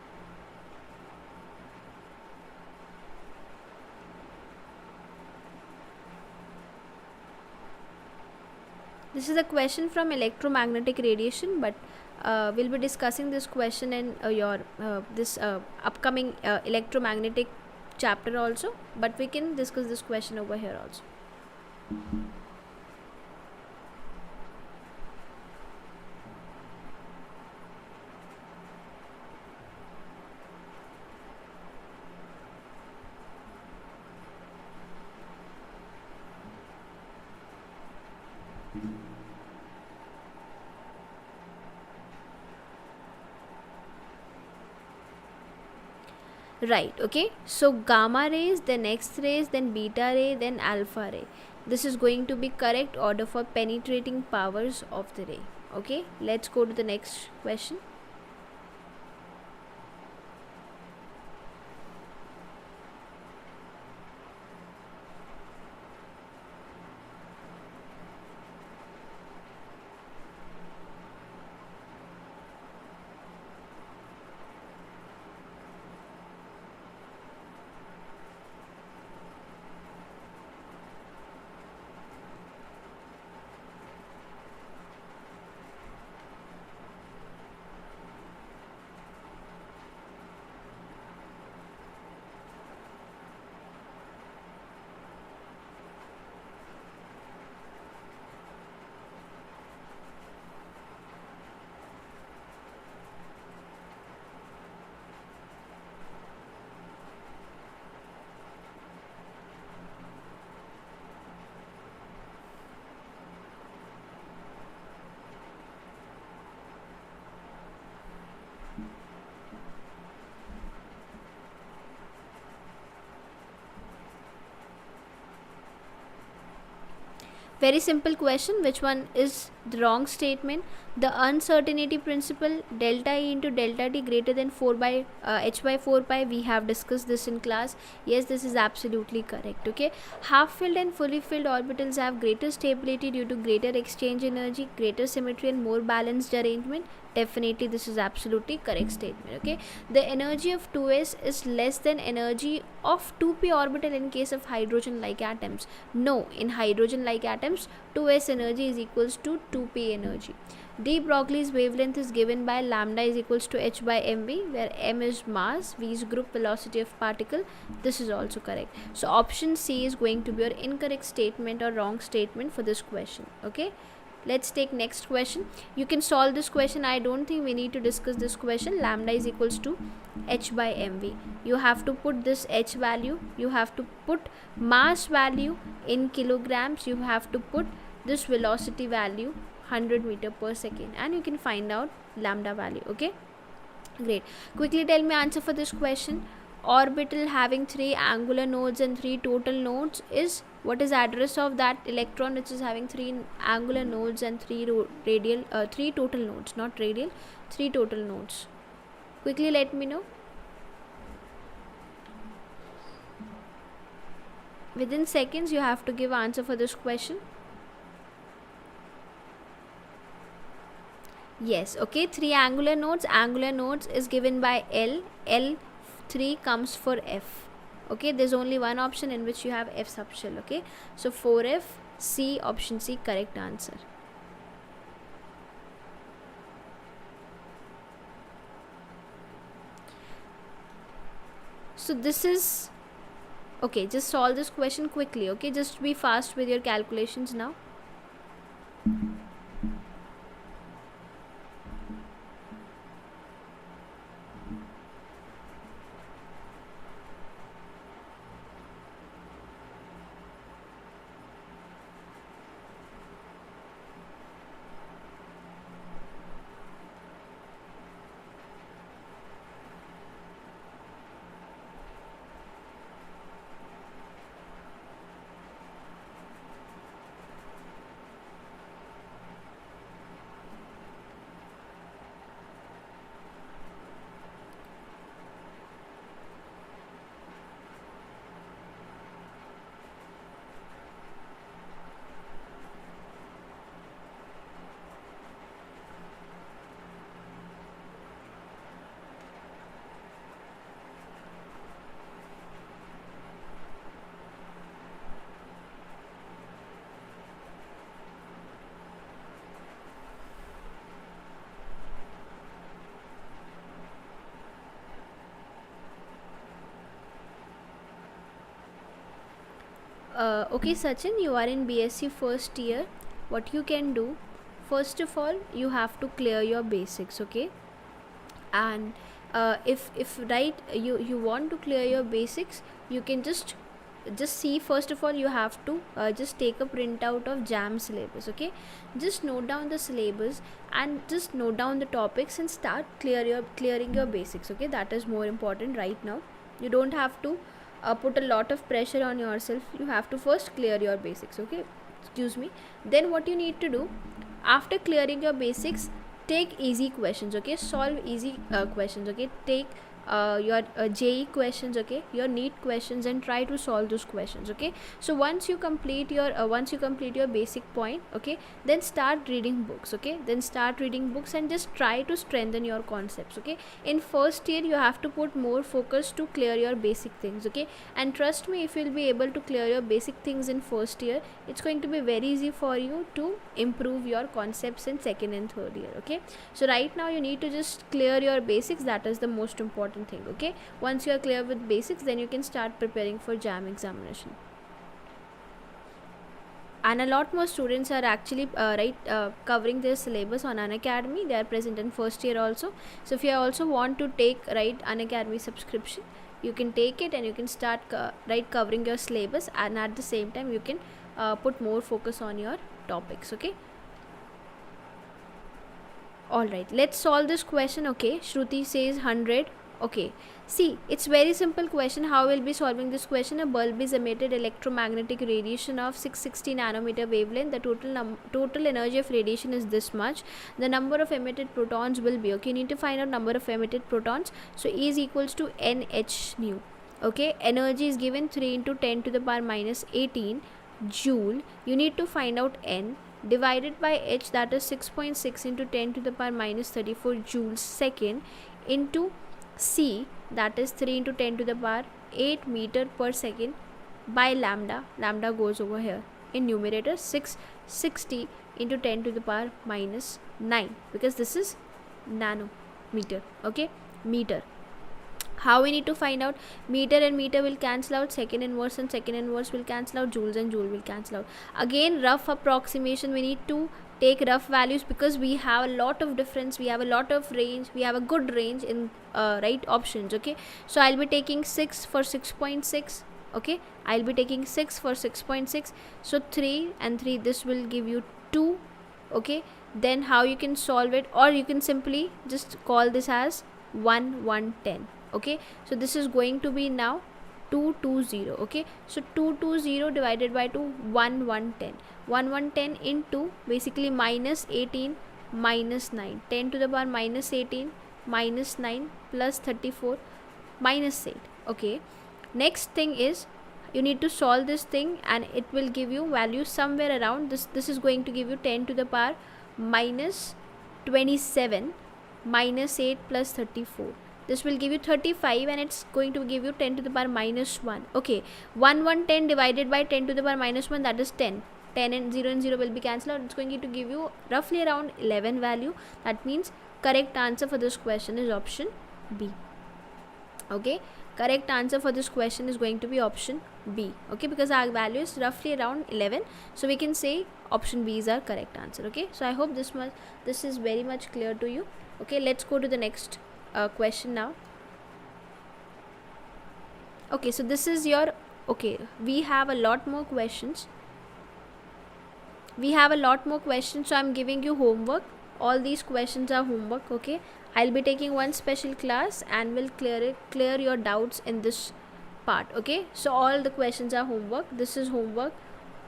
[SPEAKER 1] This is a question from electromagnetic radiation, but we'll be discussing this question in your upcoming electromagnetic chapter also, but we can discuss this question over here also. Right, okay, so gamma rays, then X-rays, then beta ray, then alpha ray. This is going to be correct order for penetrating powers of the ray. Okay, let's go to the next question. Very simple question. Which one is the wrong statement? The uncertainty principle, delta E into delta T greater than 4 by h by 4 pi. We have discussed this in class. Yes, this is absolutely correct. Okay, half filled and fully filled orbitals have greater stability due to greater exchange energy, greater symmetry and more balanced arrangement. Definitely this is absolutely correct statement. Okay, the energy of 2s is less than energy of 2p orbital in case of hydrogen like atoms. No, in hydrogen like atoms 2s energy is equals to 2p energy. De Broglie's wavelength is given by lambda is equals to h by mv, where m is mass, v is group velocity of particle. This is also correct. So option C is going to be your incorrect statement or wrong statement for this question. Okay, let's take next question. You can solve this question. I don't think we need to discuss this question. Lambda is equals to h by mv. You have to put this h value, you have to put mass value in kilograms, you have to put this velocity value 100 meter per second, and you can find out lambda value. Okay, great. Quickly tell me answer for this question. orbital having 3 angular nodes and 3 total nodes is, what is address of that electron which is having 3 angular nodes and 3 radial 3 total nodes, not radial, 3 total nodes? Quickly let me know. Within seconds you have to give answer for this question. Yes, okay, 3 angular nodes is given by L3 comes for F. Okay, there's only one option in which you have F subshell. Okay, so 4F, C, option C, correct answer. So this is, okay, just solve this question quickly. Okay, just be fast with your calculations now. Okay Sachin, you are in BSc first year. What you can do, first of all, you have to clear your basics. Okay, and if right, you want to clear your basics, you can just see, first of all you have to just take a printout of JAM syllabus. Okay, just note down the syllabus and just note down the topics and start clearing your basics. Okay, that is more important right now. You don't have to put a lot of pressure on yourself. You have to first clear your basics. Okay, excuse me. Then what you need to do, after clearing your basics, take easy questions. Okay, solve easy questions. Okay, take your JE questions, okay, your NEET questions, and try to solve those questions. Okay, so once you complete your basic point, okay, then start reading books. Okay, then start reading books and just try to strengthen your concepts. Okay, in first year you have to put more focus to clear your basic things. Okay, and trust me, if you'll be able to clear your basic things in first year, it's going to be very easy for you to improve your concepts in second and third year. Okay, so right now you need to just clear your basics. That is the most important thing. Okay, once you are clear with basics, then you can start preparing for JAM examination. And a lot more students are actually covering their syllabus on Unacademy. They are present in first year also. So if you also want to take Unacademy subscription, you can take it and you can start covering your syllabus, and at the same time you can put more focus on your topics. Okay, alright, let's solve this question. Okay, Shruti says 100. Okay, see, it's very simple question. How we'll be solving this question? A bulb is emitted electromagnetic radiation of 660 nanometer wavelength. The total energy of radiation is this much. The number of emitted protons will be, okay, you need to find out number of emitted protons. So E is equals to NH nu. Okay, energy is given 3 into 10 to the power minus 18 joule. You need to find out N divided by H, that is 6.6 into 10 to the power minus 34 joules second, into C, that is 3 into 10 to the power 8 meter per second, by lambda. Lambda goes over here in numerator, 660 into 10 to the power minus 9, because this is nanometer. Okay, meter. How we need to find out? Meter and meter will cancel out, second inverse and second inverse will cancel out, joules and joule will cancel out. Again, rough approximation, we need to take rough values because we have a lot of difference, we have a lot of range, we have a good range in right options. Okay, so I'll be taking 6 for 6.6. okay, I'll be taking 6 for 6.6. so 3 and 3, this will give you 2. okay, then how you can solve it, or you can simply just call this as 1 1 10. Okay, so this is going to be now 220. Okay, so 220 divided by 2, 1110. 1110 into basically minus 18 minus 9, 10 to the power minus 18 minus 9 plus 34 minus 8. Okay, next thing is you need to solve this thing, and it will give you value somewhere around this is going to give you 10 to the power minus 27 minus 8 plus 34. This will give you 35, and it's going to give you 10 to the power minus 1. Okay, 1110 divided by 10 to the power minus 1, that is 10. 10 and 0 will be cancelled out. It's going to give you roughly around 11 value. That means correct answer for this question is option B. Okay, correct answer for this question is going to be option B. Okay, because our value is roughly around 11, so we can say option B is our correct answer. Okay, so I hope this is very much clear to you. Okay, let's go to the next question now. Okay, so this is your, okay, we have a lot more questions. So I'm giving you homework. All these questions are homework. Okay, I'll be taking one special class and will clear your doubts in this part. Okay, so all the questions are homework. This is homework,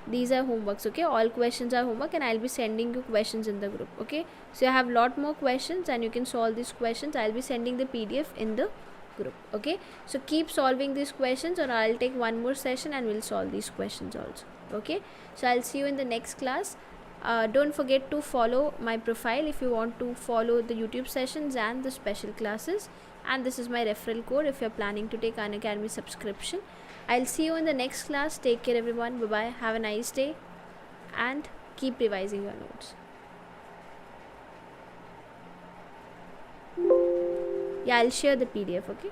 [SPEAKER 1] these are homeworks. Okay, all questions are homework, and I'll be sending you questions in the group. Okay, so I have a lot more questions and you can solve these questions. I'll be sending the PDF in the group. Okay, so keep solving these questions, or I'll take one more session and we'll solve these questions also. Okay, so I'll see you in the next class. Don't forget to follow my profile if you want to follow the YouTube sessions and the special classes, and this is my referral code if you're planning to take Unacademy subscription. I'll see you in the next class. Take care everyone. Bye bye. Have a nice day and keep revising your notes. Yeah, I'll share the PDF. Okay.